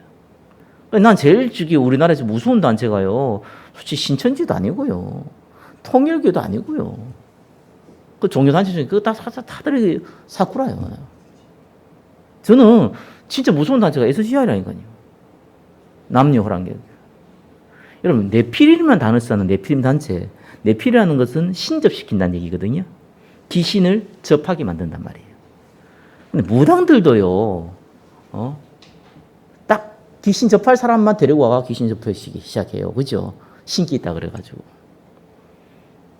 난 제일 우리나라에서 무서운 단체가요, 솔직히 신천지도 아니고요, 통일교도 아니고요, 그 종교단체 중에 그거 다들 사쿠라예요. 저는 진짜 무서운 단체가 SCI라니까요. 남녀호랑객. 여러분, 네피림이라는 단어를 쓰는 네피림 단체, 네피림이라는 것은 신접시킨다는 얘기거든요. 귀신을 접하게 만든단 말이에요. 근데 무당들도요, 딱 귀신 접할 사람만 데리고 와가 귀신 접하기 시작해요. 그죠? 신기 있다 그래가지고.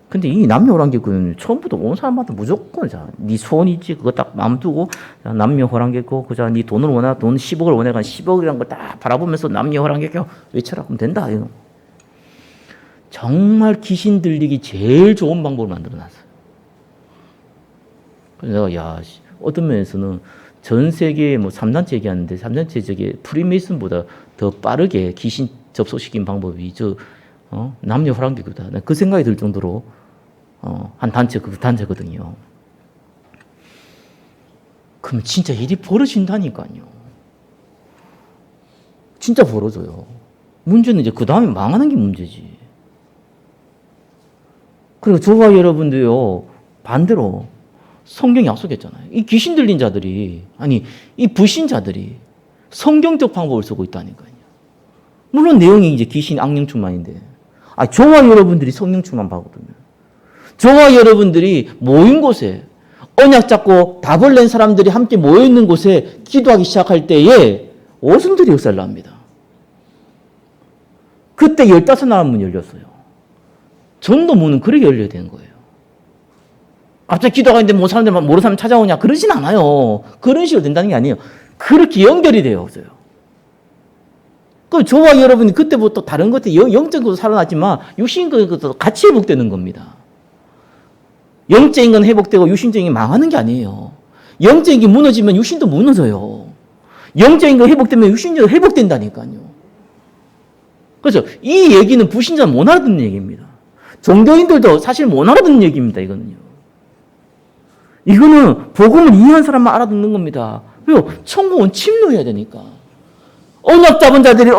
근데 이 남녀호랑객은 처음부터 온 사람한테 무조건, 자, 네 소원 있지? 그거 딱 마음 두고, 자, 남녀호랑객고, 그자, 네 돈을 원하, 돈 10억을 원해가 10억이라는 걸 딱 바라보면서 남녀호랑객고 외쳐라. 그럼 된다. 이거. 정말 귀신 들리기 제일 좋은 방법을 만들어 놨어요. 그래서 내가, 어떤 면에서는 전 세계 3단체 얘기하는데 3단체 저게 프리메이슨보다 더 빠르게 귀신 접속시킨 방법이 남녀 호랑객이다. 그 생각이 들 정도로 한 단체 그 단체거든요. 그럼 진짜 일이 벌어진다니까요. 진짜 벌어져요. 문제는 이제 그 다음에 망하는 게 문제지. 그리고 저와 여러분도요, 반대로 성경이 약속했잖아요. 이 귀신 들린 자들이, 이 불신자들이 성경적 방법을 쓰고 있다니까요. 물론 내용이 이제 귀신 악령 충만인데, 저와 여러분들이 성령 충만 받거든요. 저와 여러분들이 모인 곳에, 언약 잡고 답을 낸 사람들이 함께 모여 있는 곳에 기도하기 시작할 때에 오순절이 역사를 납니다. 그때 15나라 문이 열렸어요. 전도문은 그렇게 열려야 되는 거예요. 갑자기 기도가 있는데 모르는 사람 찾아오냐? 그러진 않아요. 그런 식으로 된다는 게 아니에요. 그렇게 연결이 되어서요. 그럼 저와 여러분이 그때부터 다른 것들, 영적인 것도 살아났지만 육신적인 것도 같이 회복되는 겁니다. 영적인 건 회복되고 육신적인 게 망하는 게 아니에요. 영적인 게 무너지면 육신도 무너져요. 영적인 거 회복되면 육신도 회복된다니까요. 그래서 이 얘기는 불신자는 못 알아듣는 얘기입니다. 종교인들도 사실 못 알아듣는 얘기입니다. 이거는 복음을 이해한 사람만 알아듣는 겁니다. 왜요? 천국은 침노해야 되니까. 언약 잡은 자들이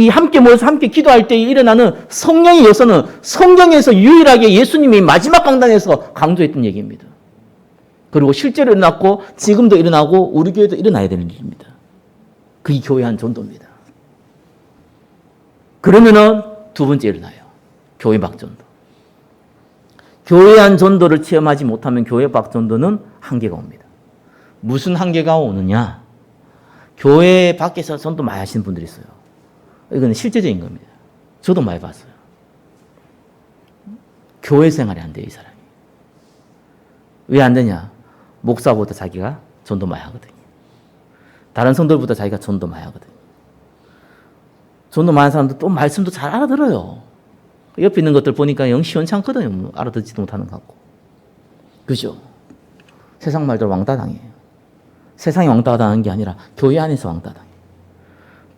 함께 모여서 함께 기도할 때 일어나는 성령의 역사는 성경에서 유일하게 예수님이 마지막 강단에서 강조했던 얘기입니다. 그리고 실제로 일어났고 지금도 일어나고 우리 교회도 일어나야 되는 일입니다. 그게 교회 안 전도입니다. 그러면은 두 번째 일어나요. 교회 밖 전도. 교회 안 전도를 체험하지 못하면 교회 밖 전도는 한계가 옵니다. 무슨 한계가 오느냐? 교회 밖에서 전도 많이 하시는 분들이 있어요. 이건 실제적인 겁니다. 저도 많이 봤어요. 교회 생활이 안 돼요, 이 사람이. 왜 안 되냐? 목사보다 자기가 전도 많이 하거든요. 다른 성도들보다 자기가 전도 많이 하거든요. 전도 많은 사람도 또 말씀도 잘 알아들어요. 옆에 있는 것들 보니까 영 시원찮거든요. 알아듣지도 못하는 것 같고. 그죠? 세상 말들 왕따 당해요. 세상이 왕따 당하는 게 아니라 교회 안에서 왕따 당해요.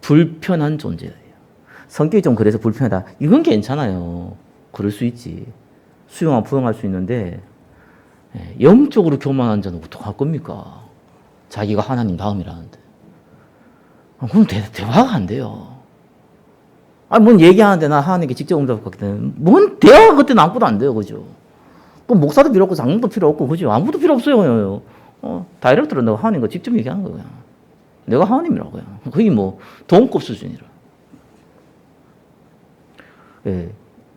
불편한 존재예요. 성격이 좀 그래서 불편하다. 이건 괜찮아요. 그럴 수 있지. 수용하고 부응할 수 있는데 영적으로 교만한 자는 어떡할 겁니까? 자기가 하나님 다음이라는데. 그럼 대화가 안 돼요. 뭔 얘기하는데 나 하나님께 직접 응답했기 때문에 뭔 대화가 그때는 아무것도 안 돼요. 그죠? 그럼 목사도 필요 없고 장로도 필요 없고 그죠? 아무것도 필요 없어요. 다이렉트로 내가 하나님과 직접 얘기하는 거야. 내가 하나님이라고요. 그게 뭐 돈급 수준이라. 예,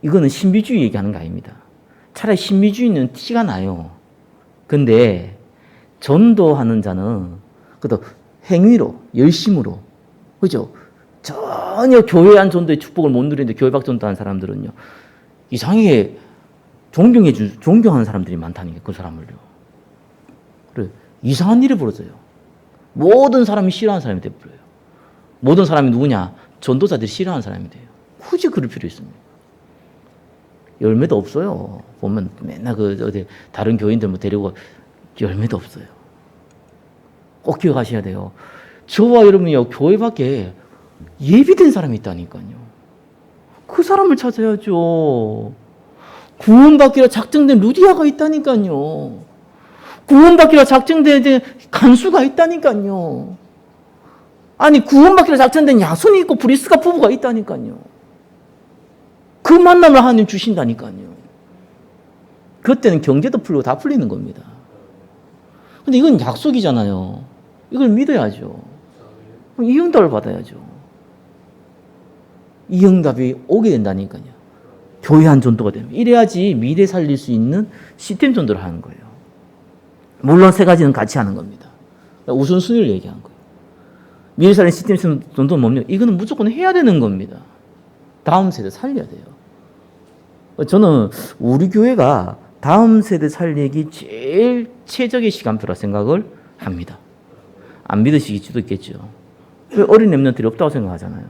이거는 신비주의 얘기하는 거 아닙니다. 차라리 신비주의는 티가 나요. 근데 전도하는 자는 그래도 행위로 열심으로 그죠? 전혀 교회 안 전도의 축복을 못 누리는데 교회 밖 전도하는 사람들은요 이상하게 존경하는 사람들이 많다는 게 그 사람을요. 그래 이상한 일이 벌어져요. 모든 사람이 싫어하는 사람이 돼버려요. 모든 사람이 누구냐? 전도자들이 싫어하는 사람이 돼요. 굳이 그럴 필요 있습니까? 열매도 없어요. 보면 맨날 어디 다른 교인들 뭐 데리고 열매도 없어요. 꼭 기억하셔야 돼요. 저와 여러분이요 교회 밖에 예비된 사람이 있다니까요. 그 사람을 찾아야죠. 구원받기로 작정된 루디아가 있다니까요. 구원받기로 작정된 간수가 있다니까요. 아니 구원받기로 작정된 야손이 있고 브리스가 부부가 있다니까요. 그 만남을 하나님 주신다니까요. 그때는 경제도 풀리고 다 풀리는 겁니다. 근데 이건 약속이잖아요. 이걸 믿어야죠. 이 응답을 받아야죠. 이 응답이 오게 된다니까요. 교회 한 전도가 됩니다. 이래야지 미래 살릴 수 있는 시스템 전도를 하는 거예요. 물론 세 가지는 같이 하는 겁니다. 우선순위를 얘기한 거예요. 미래 살릴 시스템 전도는 뭡니까? 이거는 무조건 해야 되는 겁니다. 다음 세대 살려야 돼요. 저는 우리 교회가 다음 세대 살리기 제일 최적의 시간표라 생각을 합니다. 안 믿으실 수도 있겠죠. 왜 어린 렘넌트들이 없다고 생각하잖아요.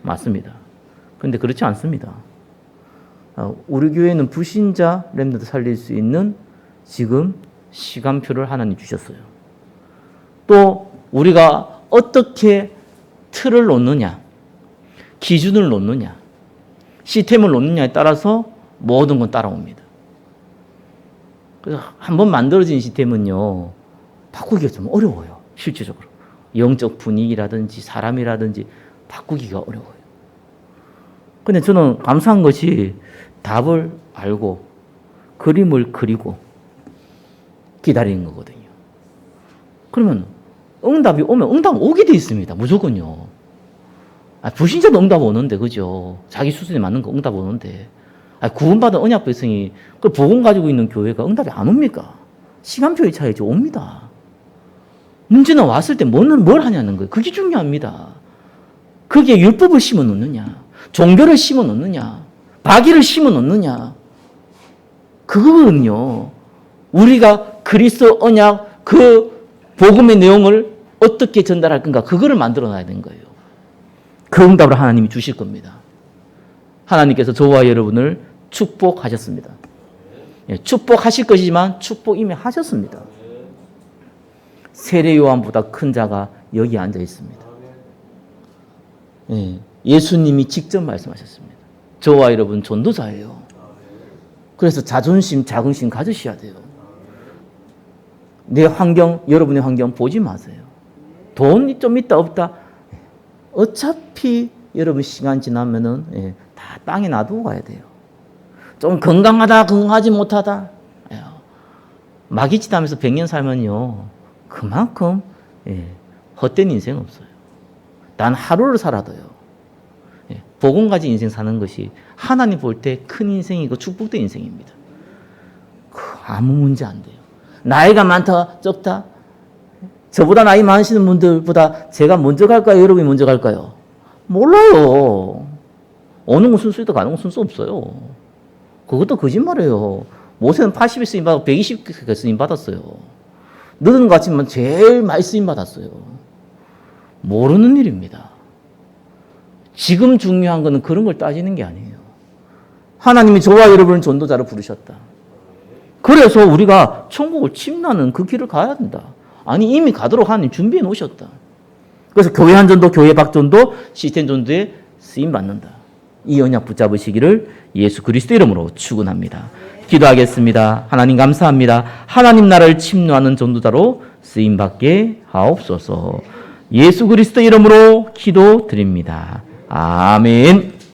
맞습니다. 그런데 그렇지 않습니다. 우리 교회는 불신자 렘넌트 살릴 수 있는 지금 시간표를 하나님 주셨어요. 또 우리가 어떻게 틀을 놓느냐, 기준을 놓느냐, 시스템을 놓느냐에 따라서 모든 건 따라옵니다. 그래서 한번 만들어진 시스템은요, 바꾸기가 좀 어려워요. 실질적으로. 영적 분위기라든지 사람이라든지 바꾸기가 어려워요. 근데 저는 감사한 것이 답을 알고 그림을 그리고 기다리는 거거든요. 그러면 응답이 오면 응답 오게 돼 있습니다. 무조건요. 불신자도 응답 오는데, 그죠? 자기 수준에 맞는 거 응답 오는데. 구원받은 언약 백성이 그 복음 가지고 있는 교회가 응답이 안 옵니까? 시간표의 차이죠. 옵니다. 문제는 왔을 때 뭘 하냐는 거예요. 그게 중요합니다. 거기에 율법을 심어 놓느냐, 종교를 심어 놓느냐, 박의를 심어 놓느냐. 그거거든요. 우리가 그리스도 언약 그 복음의 내용을 어떻게 전달할 건가, 그거를 만들어 놔야 되는 거예요. 그 응답을 하나님이 주실 겁니다. 하나님께서 저와 여러분을 축복하셨습니다. 축복하실 것이지만 축복 이미 하셨습니다. 세례 요한보다 큰 자가 여기 앉아 있습니다. 예수님이 직접 말씀하셨습니다. 저와 여러분 전도자예요. 그래서 자존심, 자긍심 가지셔야 돼요. 내 환경, 여러분의 환경 보지 마세요. 돈 좀 있다 없다. 어차피 여러분 시간 지나면은 다 땅에 놔두고 가야 돼요. 좀 건강하다, 건강하지 못하다. 마귀짓 하면서 100년 살면요, 그만큼 헛된 인생 없어요. 단 하루를 살아도요. 복음 가진 인생 사는 것이 하나님 볼 때 큰 인생이고 축복된 인생입니다. 아무 문제 안 돼요. 나이가 많다, 적다. 저보다 나이 많으시는 분들보다 제가 먼저 갈까요? 여러분이 먼저 갈까요? 몰라요. 오는 건 순수 있다, 가는 건 순수 없어요. 그것도 거짓말이에요. 모세는 80에 쓰임 받고 120에 쓰임 받았어요. 너는 같지만 제일 많이 쓰임 받았어요. 모르는 일입니다. 지금 중요한 것은 그런 걸 따지는 게 아니에요. 하나님이 저와 여러분을 전도자로 부르셨다. 그래서 우리가 천국을 침나는 그 길을 가야 된다. 아니 이미 가도록 하나님 준비해 놓으셨다. 그래서 교회 한 전도, 교회 박 전도, 시스템 전도에 쓰임 받는다. 이 언약 붙잡으시기를 예수 그리스도 이름으로 축원합니다. 기도하겠습니다. 하나님 감사합니다. 하나님 나라를 침노하는 전도자로 쓰임 받게 하옵소서. 예수 그리스도 이름으로 기도드립니다. 아멘.